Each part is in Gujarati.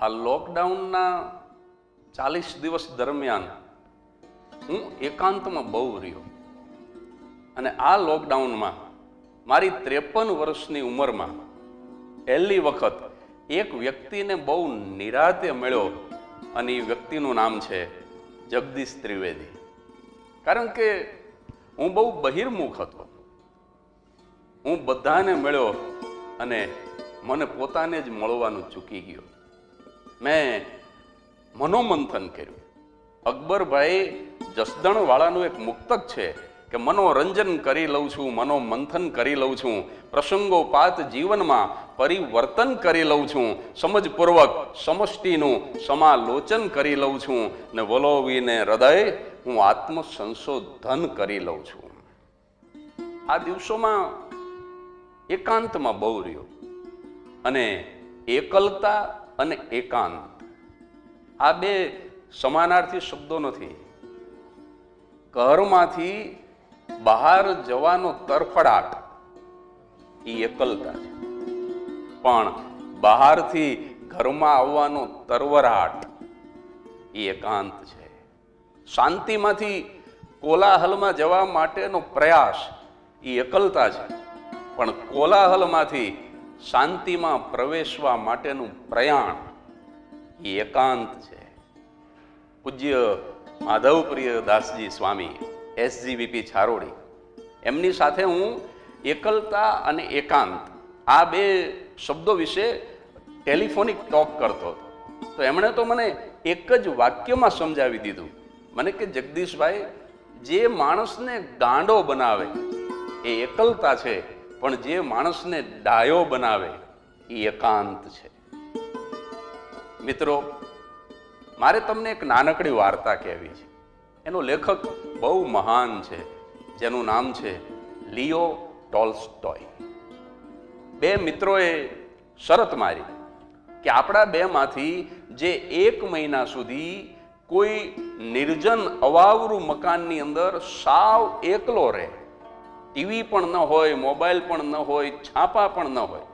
આ લોકડાઉનના 40 દિવસ દરમિયાન હું એકાંતમાં બહુ રહ્યો અને આ લોકડાઉનમાં મારી 53 વર્ષની ઉંમરમાં પહેલી વખત એક વ્યક્તિને બહુ નિરાતે મળ્યો અને એ વ્યક્તિનું નામ છે જગદીશ ત્રિવેદી. કારણ કે હું બહુ બહિર્મુખ હતો. હું બધાને મળ્યો અને મને પોતાને જ મળવાનું ચૂકી ગયો. મેં મનોમંથન કર્યું. અકબરભાઈ જસદણવાળાનું એક મુક્તક છે કે મનોરંજન કરી લઉં છું, મનોમંથન કરી લઉં છું, પ્રસંગોપાત જીવનમાં પરિવર્તન કરી લઉં છું, સમજપૂર્વક સમષ્ટિનું સમાલોચન કરી લઉં છું ને વલોવીને હૃદય હું આત્મસંશોધન કરી લઉં છું. આ દિવસોમાં એકાંતમાં બહુ રહ્યો અને એકલતા અને એકાંત આ બે સમાનાર્થી શબ્દો નથી. ઘરમાંથી બહાર જવાનો તરફડાટ એ એકલતા છે, પણ બહારથી ઘરમાં આવવાનો તરવરાટ એ એકાંત છે. શાંતિમાંથી કોલાહલમાં જવા માટેનો પ્રયાસ એ એકલતા છે, પણ કોલાહલમાંથી શાંતિમાં પ્રવેશવા માટેનું પ્રયાણ એ એકાંત છે. પૂજ્ય માધવપ્રિય દાસજી સ્વામી SGVP છારોડી, એમની સાથે હું એકલતા અને એકાંત આ બે શબ્દો વિશે ટેલિફોનિક ટોક કરતો હતો. તો એમણે તો મને એક જ વાક્યમાં સમજાવી દીધું. મને કે જગદીશભાઈ, જે માણસને ગાંડો બનાવે એ એકલતા છે, પણ જે માણસને ડાયો બનાવે એ એકાંત છે. મિત્રો, મારે તમને એક નાનકડી વાર્તા કહેવી છે. એનો લેખક બહુ મહાન છે, જેનું નામ છે લિયો ટોલ્સ્ટોય. બે મિત્રોએ શરત મારી કે આપણા બેમાંથી જે 1 મહિના સુધી કોઈ નિર્જન અવાવરું મકાનની અંદર સાવ એકલો રહે, ટીવી પણ ન હોય, મોબાઈલ પણ ન હોય, છાપા પણ ન હોય,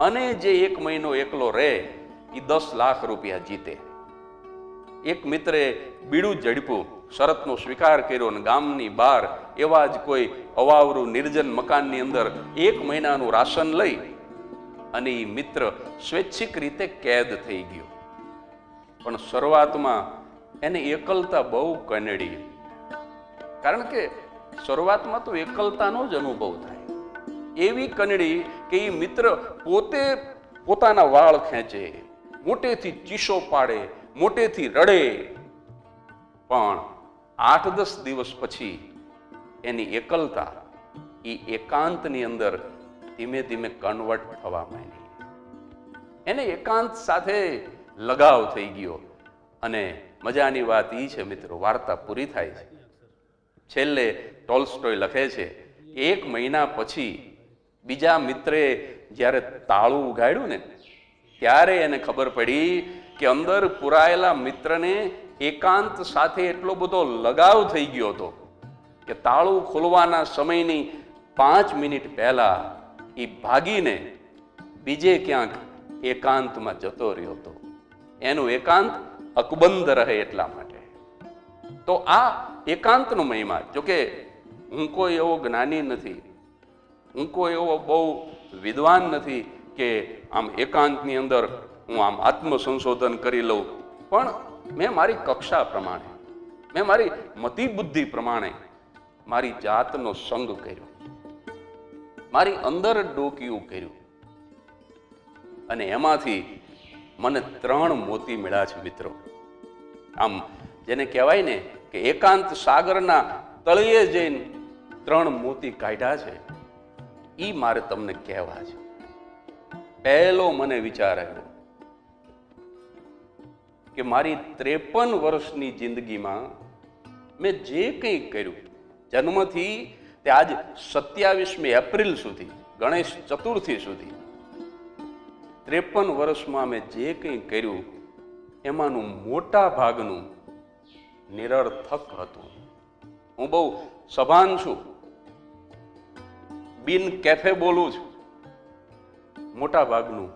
અને જે 1 મહિનો એકલો રહે એ 10 લાખ રૂપિયા જીતે. એક મિત્રે બીડું ઝડપ્યું, શરતનો સ્વીકાર કર્યો અને ગામની બહાર એવા જ કોઈ અવાવરું નિર્જન મકાનની અંદર 1 મહિનાનું રાશન લઈ અને એ મિત્ર સ્વૈચ્છિક રીતે કેદ થઈ ગયો. પણ શરૂઆતમાં એને એકલતા બહુ કનડી. કારણ કે શરૂઆતમાં તો એકલતાનો જ અનુભવ થાય. એવી કનડી કે એ મિત્ર પોતે પોતાના વાળ ખેંચે, મોટેથી ચીસો પાડે, મોટેથી રડે. પણ 8-10 દિવસ પછી એની એકલતા એ એકાંતની અંદર ધીમે ધીમે કન્વર્ટ થવા માંડી. એને એકાંત સાથે લગાવ થઈ ગયો. અને મજાની વાત એ છે મિત્રો, વાર્તા પૂરી થાય છે. છેલ્લે ટોલ્સ્ટોય લખે છે, 1 મહિના પછી બીજા મિત્રે જ્યારે તાળું ઉગાડ્યું ને, ત્યારે એને ખબર પડી કે અંદર પુરાયેલા મિત્રને એકાંત સાથે એટલો બધો લગાવ થઈ ગયો હતો કે તાળું ખોલવાના સમયની 5 મિનિટ પહેલા એ ભાગીને બીજે ક્યાંક એકાંતમાં જતો રહ્યો હતો. એનું એકાંત અકબંધ રહે એટલા માટે. તો આ એકાંતનો મહિમા, જોકે હું કોઈ એવો જ્ઞાની નથી, હું કોઈ એવો બહુ વિદ્વાન નથી કે આમ એકાંતની અંદર હું આમ આત્મસંશોધન કરી લઉં. પણ મેં મારી કક્ષા પ્રમાણે, મેં મારી મતિબુદ્ધિ પ્રમાણે મારી જાતનો સંગ કર્યો, મારી અંદર ડોકિયું કર્યું, અને એમાંથી મને 3 મોતી મળ્યા છે મિત્રો. આમ જેને કહેવાય ને કે એકાંત સાગરના તળિયે જઈને 3 મોતી કાઢ્યા છે, એ મારે તમને કહેવા છે. પહેલો મને વિચાર આવ્યો કે મારી 53 વર્ષની જિંદગીમાં મેં જે કંઈ કર્યું, જન્મથી તે આજ 27મી એપ્રિલ સુધી, ગણેશ ચતુર્થી સુધી 53 વર્ષમાં મેં જે કંઈ કર્યું એમાંનું મોટા ભાગનું નિરર્થક હતું. હું બહુ સભાન છું, બિન કેફે બોલું છું. મોટા ભાગનું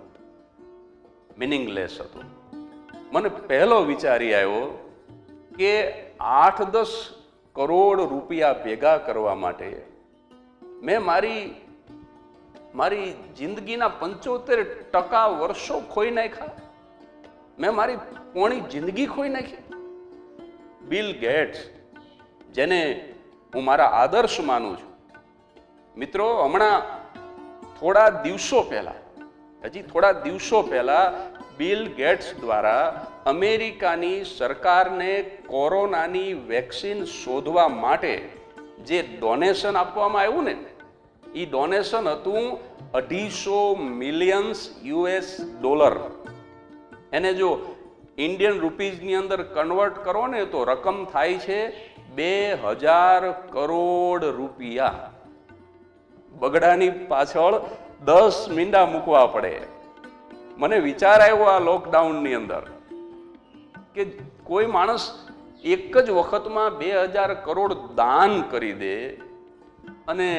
મિનિંગલેસ હતું. મને પહેલો વિચાર એ આવ્યો કે 8-10 કરોડ રૂપિયા ભેગા કરવા માટે મેં મારી જિંદગીના 75% વર્ષો ખોઈ નાખ્યા. મેં મારી પોણી જિંદગી ખોઈ નાખી. બિલ ગેટ્સ, જેને હું મારા આદર્શ માનું છું, મિત્રો, હમણાં થોડા દિવસો પહેલા બિલ ગેટ્સ દ્વારા અમેરિકાની સરકારને કોરોનાની વેક્સિન શોધવા માટે જે ડોનેશન આપવામાં આવ્યું ને, એ ડોનેશન હતું $250 મિલિયન. એને જો ઇન્ડિયન રૂપીઝની અંદર કન્વર્ટ કરો ને તો રકમ થાય છે 2000 કરોડ રૂપિયા. બગડાની પાછળ 10 મીંડા મૂકવા પડે. મને વિચાર આવ્યો આ લોકડાઉનની અંદર કે કોઈ માણસ એક જ વખતમાં 2000 કરોડ દાન કરી દે અને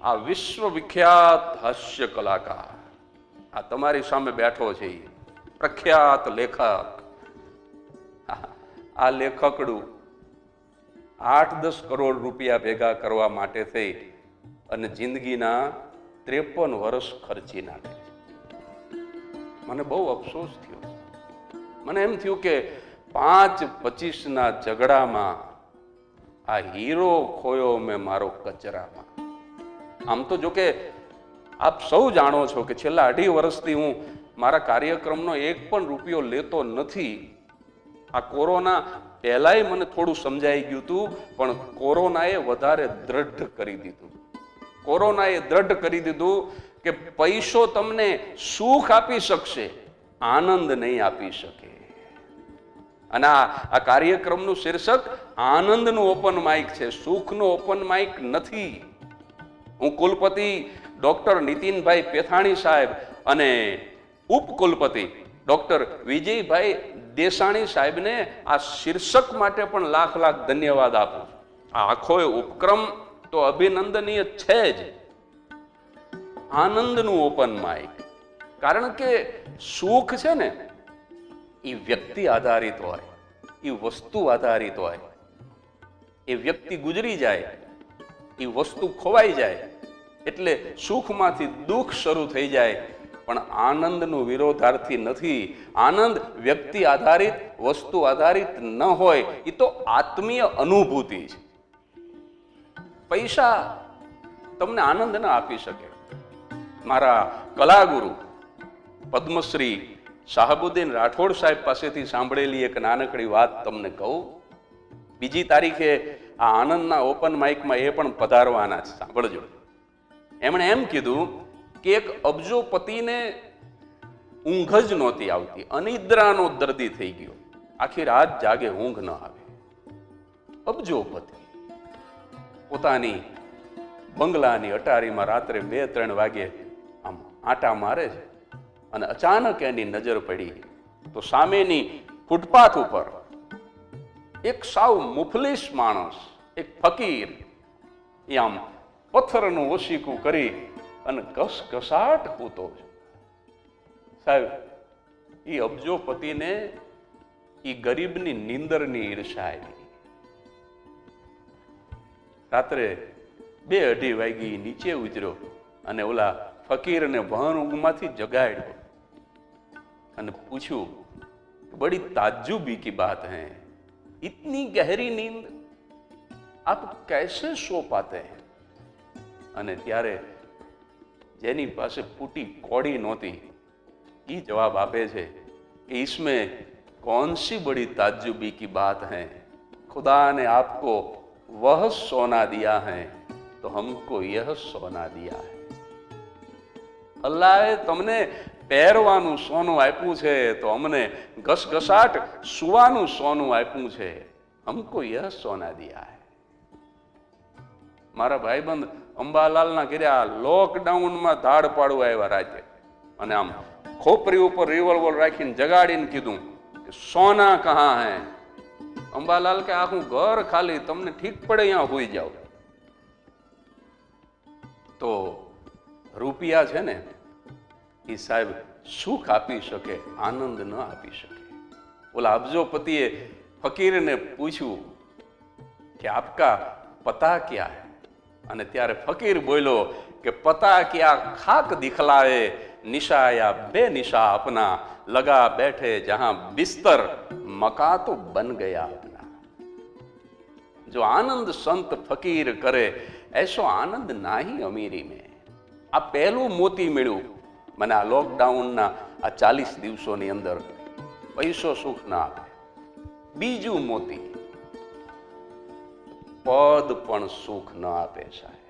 આ વિશ્વવિખ્યાત હાસ્ય કલાકાર આ તમારી સામે બેઠો છે, પ્રખ્યાત લેખક, આ લેખકડું 8-10 કરોડ રૂપિયા ભેગા કરવા માટે થઈ અને જિંદગીના 53 વર્ષ ખર્ચી નાખે છે. મને બહુ અફસોસ થયો. મને એમ થયું કે 5-25 ઝઘડામાં આ હીરો ખોયો મેં મારો કચરામાં. આમ તો જો કે આપ સૌ જાણો છો કે છેલ્લા 2.5 વર્ષથી હું મારા કાર્યક્રમનો 1 પણ રૂપિયો લેતો નથી. આ કોરોના પહેલાય મને થોડું સમજાઈ ગયું હતું, પણ કોરોનાએ વધારે દ્રઢ કરી દીધું. કોરોનાએ દ્રઢ કરી દીધું કે પૈસો તમને સુખ આપી શકશે, આનંદ નહીં આપી શકે. અને આ કાર્યક્રમનું શીર્ષક આનંદનું ઓપન માઇક છે, સુખનું ઓપન માઇક નથી. હું કુલપતિ ડોક્ટર નીતિનભાઈ પેથાણી સાહેબ અને ઉપકુલપતિ ડોક્ટર વિજયભાઈ દેસાણી સાહેબને આ શીર્ષક માટે પણ લાખ ધન્યવાદ આપું. આ આખો ઉપક્રમ તો અભિનંદનીય છે જ. આનંદનું ઓપન માઇક. કારણ કે સુખ છે ને એ વ્યક્તિ આધારિત હોય, એ વસ્તુ આધારિત હોય. એ વ્યક્તિ ગુજરી જાય, એ વસ્તુ ખોવાઈ જાય એટલે સુખમાંથી દુઃખ શરૂ થઈ જાય. પણ આનંદનું વિરોધાર્થી નથી. આનંદ વ્યક્તિ આધારિત, વસ્તુ આધારિત ન હોય, એ તો આત્મીય અનુભૂતિ છે. પૈસા તમને આનંદ ન આપી શકે. મારા કલાગુરુ પદ્મશ્રી શાહબુદ્દીન રાઠોડ સાહેબ પાસેથી સાંભળેલી એક નાનકડી વાત તમને કહું. 2 તારીખે આ આનંદના ઓપન માઇકમાં એ પણ પધારવાના છે, સાંભળજો. એમણે એમ કીધું કે એક અબજોપતિને ઊંઘ જ નહોતી આવતી, અનિદ્રાનો દર્દી થઈ ગયો. આખી રાત જાગે, ઊંઘ ન આવે. અબજોપતિ પોતાની બંગલાની અટારીમાં રાત્રે 2-3 વાગે આમ આટા મારે છે અને અચાનક એની નજર પડી તો સામેની ફૂટપાથ ઉપર એક સાવ મુફલીસ માણસ, એક ફકીર, એ આમ પથ્થરનું ઓશીકું કરી અને ઘસઘસાટ સૂતો છે. સાહેબ, એ અબજોપતિને એ ગરીબની નીંદરની ઈર્ષા આવી. રાત્રે 2-2:30 વાગે નીચે ઉતર્યો અને ઓલા ફકીરને ભર ઊંઘમાંથી જગાડ્યો અને પૂછ્યું, બડી તાज्जुबी की बात है, इतनी गहरी नींद आप कैसे सो पाते हैं? અને ત્યારે જેની પાસે ફૂટી કોડી નહોતી એ જવાબ આપે છે કે इसमें कौन सी बड़ी ताज्जुबी की बात है, खुदा ने आपको वह सोना दिया है तो हमको यह सोना दिया है. અલ્લાહે તમને પહેરવાનું સોનું આપ્યું છે તો અમને ઘસઘસાટ સુવાનું સોનું આપ્યું છે. હમકો યહ સોના દિયા હૈ. મારા ભાઈબંધ અંબાલાલના ઘરે આ લોકડાઉનમાં ધાડ પાડવા આવ્યા રાતે અને આમ ખોપરી ઉપર રિવોલ્વર રાખીને જગાડીને કીધું કે સોના કહા હૈ. અંબાલાલ કે આખું ઘર ખાલી, તમને ઠીક પડે અહીંયા હોઈ જાવ. તો રૂપિયા છે ને એ સાહેબ સુખ આપી શકે, આનંદ ન આપી શકે. ઓલા અબજોપતિએ ફકીરને પૂછ્યું કે આપકા પતા ક્યા હૈ? અને ત્યારે ફકીર બોલ્યો કે પતા ક્યા ખાક દિખલાએ, નિશાયા બે નિશા અપના, લગા બેઠે જહાં બિસ્તર, મકા તો બન ગયા અપના. જો આનંદ સંત ફકીર કરે, એસો આનંદ નાહી અમીરી મેં. આ પહેલું મોતી મળ્યું મને આ લોકડાઉનના આ 40 દિવસોની અંદર. પૈસો સુખ ના આપે. બીજું મોતી, પદ પણ સુખ ન આપે સાહેબ.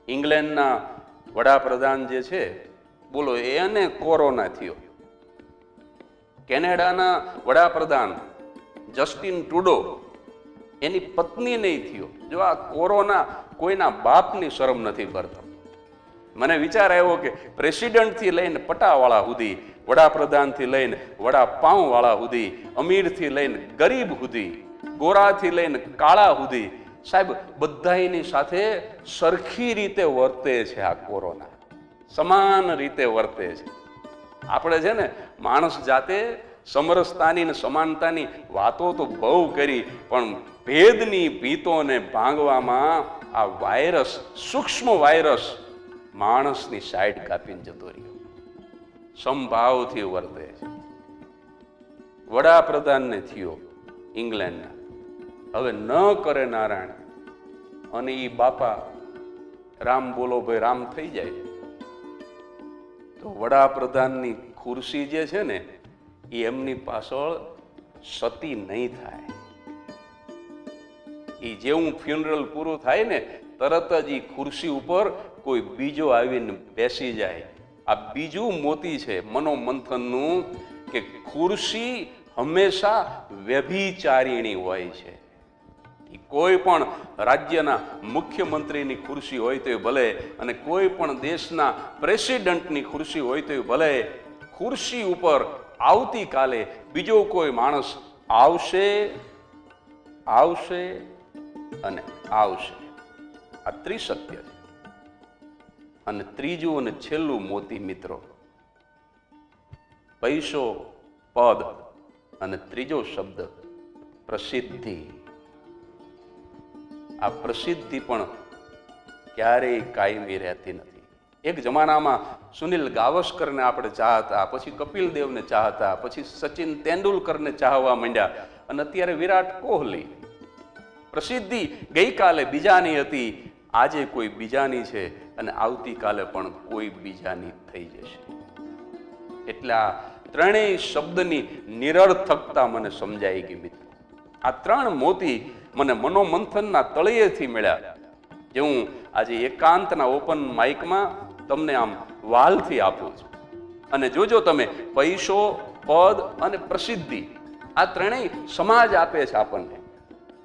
ઇંગ્લેન્ડના વડાપ્રધાન જે છે, બોલો, એને કોરોના થયો. કેનેડાના વડાપ્રધાન જસ્ટિન ટ્રુડો, એની પત્નીને થયો. જો આ કોરોના કોઈના બાપની શરમ નથી કરતો. મને વિચાર આવ્યો કે પ્રેસિડેન્ટથી લઈને પટાવાળા સુધી, વડાપ્રધાનથી લઈને વડાપાઉં સુધી, અમીરથી લઈને ગરીબ સુધી, ગોરાથી લઈને કાળા સુધી, સાહેબ બધાની સાથે સરખી રીતે વર્તે છે. આ કોરોના સમાન રીતે વર્તે છે. આપણે છે ને માણસ જાતે સમરસતાની ને સમાનતાની વાતો તો બહુ કરી, પણ ભેદની ભીતોને ભાંગવામાં આ વાયરસ, સૂક્ષ્મ વાયરસ માણસની સાઈડ કાપીને જતો રહ્યો. સમભાવથી વર્તે છે. વડાપ્રધાનને થયો ઇંગ્લેન્ડના, હવે ન કરે નારાયણ, અને ઈ બાપા રામ બોલો ભાઈ રામ થઈ જાય તો વડાપ્રધાનની ખુરશી જે છે ને એ એમની પાછળ સતી નહીં થાય. એ જેવું ફ્યુનરલ પૂરું થાય ને તરત જ એ ખુરશી ઉપર કોઈ બીજો આવીને બેસી જાય. આ બીજું મોતી છે મનોમંથનનું કે ખુરશી હંમેશા વ્યભિચારીણી હોય છે. કોઈ પણ રાજ્યના મુખ્યમંત્રીની ખુરશી હોય તો ભલે, અને કોઈ પણ દેશના પ્રેસિડેન્ટની ખુરશી હોય તો ભલે, ખુરશી ઉપર આવતીકાલે બીજો કોઈ માણસ આવશે આવશે અને આવશે. આ ત્રિસત્ય છે. અને ત્રીજું અને છેલ્લું મોતી મિત્રો, પૈસો, પદ અને ત્રીજો શબ્દ પ્રસિદ્ધિ. આ પ્રસિદ્ધિ પણ ક્યારેય કાયમી રહેતી નથી. એક જમાનામાં સુનિલ ગાવસ્કરને આપણે ચાહતા, પછી કપિલ દેવને ચાહતા, પછી સચિન તેંડુલકરને ચાહવા માંડ્યા, અને અત્યારે વિરાટ કોહલી. પ્રસિદ્ધિ ગઈકાલે બીજાની હતી, આજે કોઈ બીજાની છે, અને આવતીકાલે પણ કોઈ બીજાની થઈ જશે. એટલે આ ત્રણેય શબ્દની નિરર્થકતા મને સમજાઈ ગઈ મિત્રો. આ ત્રણ મોતી મને મનોમંથનના તળિયેથી મળ્યા, જે હું આજે એકાંતના ઓપન માઇકમાં તમને આમ વાલથી આપું છું. અને જોજો તમે, પૈસો, પદ અને પ્રસિદ્ધિ, આ ત્રણેય સમાજ આપે છે આપણને.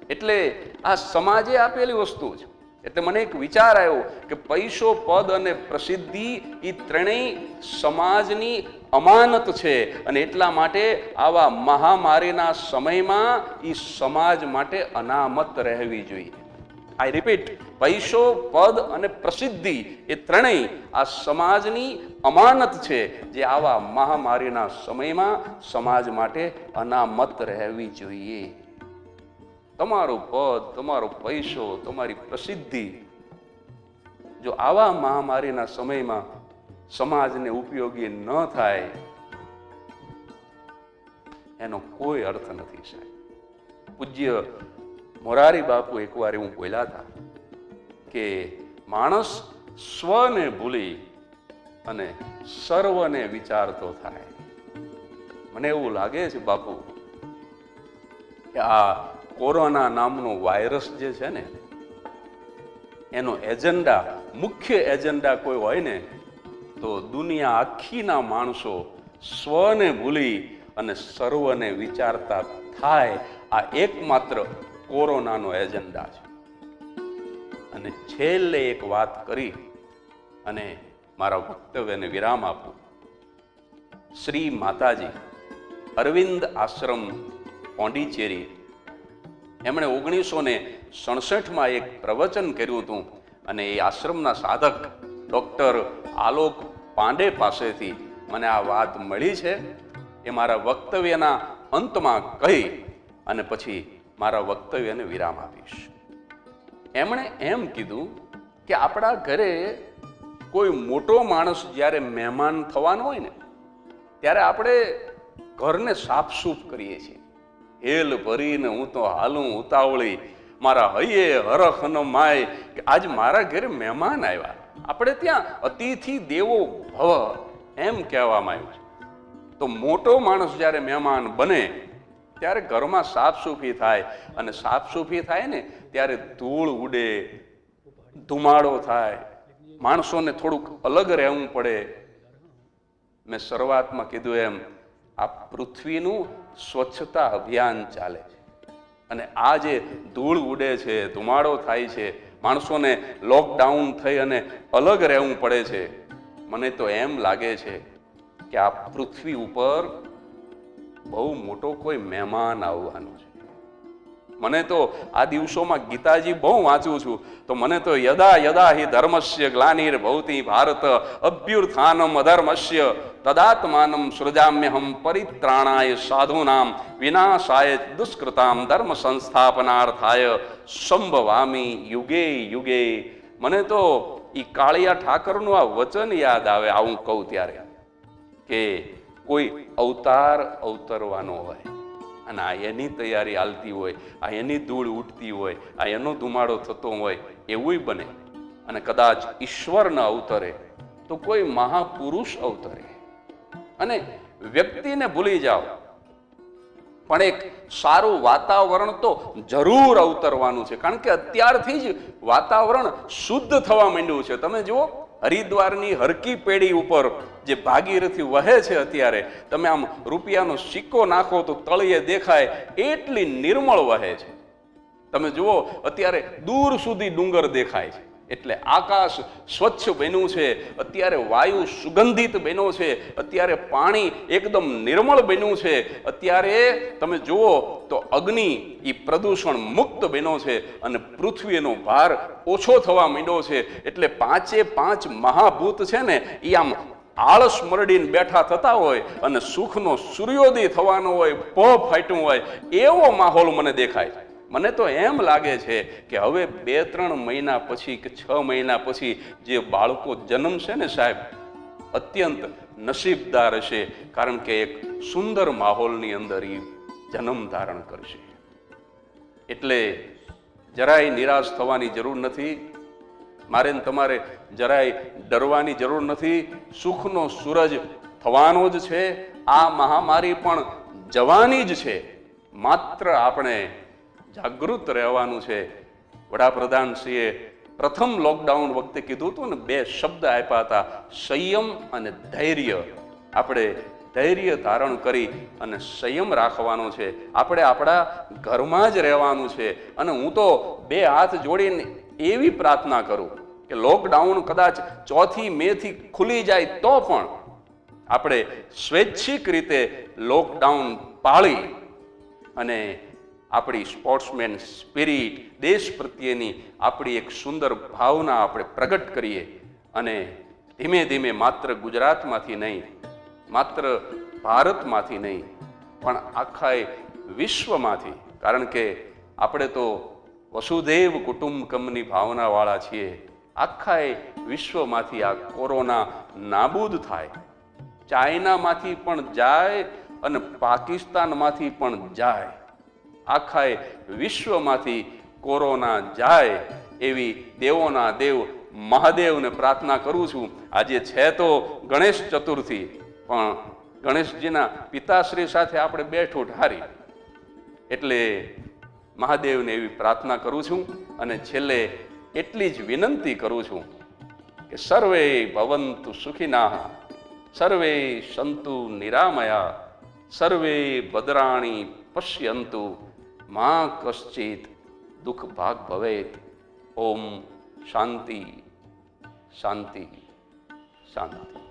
એટલે આ સમાજે આપેલી વસ્તુ છે. એટલે મને એક વિચાર આવ્યો કે પૈસો, પદ અને પ્રસિદ્ધિ એ ત્રણેય સમાજની અમાનત છે, અને એટલા માટે આવા મહામારીના સમયમાં એ સમાજ માટે અનામત રહેવી જોઈએ. આઈ રિપીટ, પૈસો, પદ અને પ્રસિદ્ધિ એ ત્રણેય આ સમાજની અમાનત છે, જે આવા મહામારીના સમયમાં સમાજ માટે અનામત રહેવી જોઈએ. તમારું પદ, તમારો પૈસો, તમારી પ્રસિદ્ધિ જો આવા મહામારીના સમયમાં સમાજને ઉપયોગી ન થાય, એનો કોઈ અર્થ નથી સાહેબ. પૂજ્ય મોરારી બાપુ એકવાર એવું બોલ્યા હતા કે માણસ સ્વને ભૂલી અને સર્વને વિચારતો થાય. મને એવું લાગે છે બાપુ કે આ કોરોના નામનો વાયરસ જે છે ને, એનો એજન્ડા, મુખ્ય એજન્ડા કોઈ હોય ને તો દુનિયા આખીના માણસો સ્વને ભૂલી અને સર્વને વિચારતા થાય. આ એકમાત્ર કોરોનાનો એજન્ડા છે. અને છેલ્લે એક વાત કરી અને મારા વક્તવ્યને વિરામ આપું. શ્રી માતાજી અરવિંદ આશ્રમ પોંડિચેરી, એમણે 1967માં એક પ્રવચન કર્યું હતું, અને એ આશ્રમના સાધક ડૉક્ટર આલોક પાંડે પાસેથી મને આ વાત મળી છે. એ મારા વક્તવ્યના અંતમાં કહી અને પછી મારા વક્તવ્યને વિરામ આપીશ. એમણે એમ કીધું કે આપણા ઘરે કોઈ મોટો માણસ જ્યારે મહેમાન થવાનો હોય ને ત્યારે આપણે ઘરને સાફસૂફ કરીએ છીએ. હેલ ભરીને હું તો હાલું ઉતાવળી, મારા હૈયે હરખ ન માય કે આજ મારા ઘરે મહેમાન આવ્યા. આપણે ત્યાં અતિથિ દેવો ભવ એમ કહેવામાં આવ્યું છે. તો મોટો માણસ જ્યારે મહેમાન બને ત્યારે ઘરમાં સાફસૂફી થાય, અને સાફસૂફી થાય ને ત્યારે ધૂળ ઉડે, ધુમાડો થાય, માણસોને થોડુંક અલગ રહેવું પડે. મેં શરૂઆતમાં કીધું એમ આ પૃથ્વીનું સ્વચ્છતા અભિયાન ચાલે છે, અને આ જે ધૂળ ઉડે છે, ધુમાડો થાય છે, માણસોને લોકડાઉન થઈ અને અલગ રહેવું પડે છે, મને તો એમ લાગે છે કે આ પૃથ્વી ઉપર બહુ મોટો કોઈ મહેમાન આવવાનો છે. મને તો આ દિવસોમાં ગીતાજી બહુ વાંચું છું તો મને તો યદા યદા હિ ધર્મસ્ય ગ્લાનિર્ભવતિ ભારત અભ્યુત્થાનમ અધર્મસ્ય તદાત્માનમ સૃજામ્યહમ પરિત્રાણાય સાધૂનામ વિનાશાય દુષ્કૃતામ ધર્મ સંસ્થાપનાર્થાય સંભવામી યુગે યુગે. મને તો ઈ કાળિયા ઠાકરનું આ વચન યાદ આવે આવું કહું ત્યારે, કે કોઈ અવતાર અવતરવાનો હોય અને આ એની તૈયારી હાલતી હોય, આ એની ધૂળ ઉઠતી હોય, આ એનો ધુમાડો થતો હોય, એવું બને. અને કદાચ ઈશ્વર ન અવતરે તો કોઈ મહાપુરુષ અવતરે. અને વ્યક્તિને ભૂલી જાઓ, પણ એક સારું વાતાવરણ તો જરૂર અવતરવાનું છે, કારણ કે અત્યારથી જ વાતાવરણ શુદ્ધ થવા માંડ્યું છે. તમે જુઓ હરિદ્વારની હરકી પેઢી ઉપર જે ભાગીરથી વહે છે, અત્યારે તમે આમ રૂપિયાનો સિક્કો નાખો તો તળિયે દેખાય એટલી નિર્મળ વહે છે. તમે જુઓ અત્યારે દૂર સુધી ડુંગર દેખાય છે. એટલે આકાશ સ્વચ્છ બન્યું છે, અત્યારે વાયુ સુગંધિત બન્યો છે, અત્યારે પાણી એકદમ નિર્મળ બન્યું છે, અત્યારે તમે જુઓ તો અગ્નિ એ પ્રદૂષણ મુક્ત બન્યો છે, અને પૃથ્વીનો ભાર ઓછો થવા માંડ્યો છે. એટલે પાંચે પાંચ મહાભૂત છે ને એ આમ આળસ મરડીને બેઠા થતા હોય અને સુખનો સૂર્યોદય થવાનો હોય, પગ ફાટ્યું હોય એવો માહોલ મને દેખાય છે. મને તો એમ લાગે છે કે હવે 2-3 મહિના પછી કે 6 મહિના પછી જે બાળકો જન્મશે ને સાહેબ, અત્યંત નસીબદાર હશે, કારણ કે એક સુંદર માહોલની અંદર એ જન્મ ધારણ કરશે. એટલે જરાય નિરાશ થવાની જરૂર નથી, મારે ને તમારે જરાય ડરવાની જરૂર નથી. સુખનો સૂરજ થવાનો જ છે, આ મહામારી પણ જવાની જ છે, માત્ર આપણે જાગૃત રહેવાનું છે. વડાપ્રધાનશ્રીએ પ્રથમ લોકડાઉન વખતે કીધું હતું ને, 2 શબ્દ આપ્યા હતા, સંયમ અને ધૈર્ય. આપણે ધૈર્ય ધારણ કરી અને સંયમ રાખવાનો છે. આપણે આપણા ઘરમાં જ રહેવાનું છે. અને હું તો 2 હાથ જોડીને એવી પ્રાર્થના કરું કે લોકડાઉન કદાચ 4 મેથી ખુલી જાય તો પણ આપણે સ્વૈચ્છિક રીતે લોકડાઉન પાળી અને આપણી સ્પોર્ટ્સમેન સ્પિરિટ, દેશ પ્રત્યેની આપણી એક સુંદર ભાવના આપણે પ્રગટ કરીએ. અને ધીમે ધીમે માત્ર ગુજરાતમાંથી નહીં, માત્ર ભારતમાંથી નહીં, પણ આખા વિશ્વમાંથી, કારણ કે આપણે તો વસુધૈવ કુટુંબકમની ભાવનાવાળા છીએ, આખા વિશ્વમાંથી આ કોરોના નાબૂદ થાય. ચાઇનામાંથી પણ જાય અને પાકિસ્તાનમાંથી પણ જાય, આખા વિશ્વમાંથી કોરોના જાય એવી દેવોના દેવ મહાદેવને પ્રાર્થના કરું છું. આજે છે તો ગણેશ ચતુર્થી, પણ ગણેશજીના પિતાશ્રી સાથે આપણે બેઠું ઢારી, એટલે મહાદેવને એવી પ્રાર્થના કરું છું. અને છેલ્લે એટલી જ વિનંતી કરું છું કે સર્વે ભવંતુ સુખિનાઃ, સર્વે સંતુ નિરામયા, સર્વે ભદ્રાણી પશ્યંતુ, મા કશ્ચિત દુઃખ ભાગ ભવેત. ઓમ શાંતિ શાંતિ શાંતિ.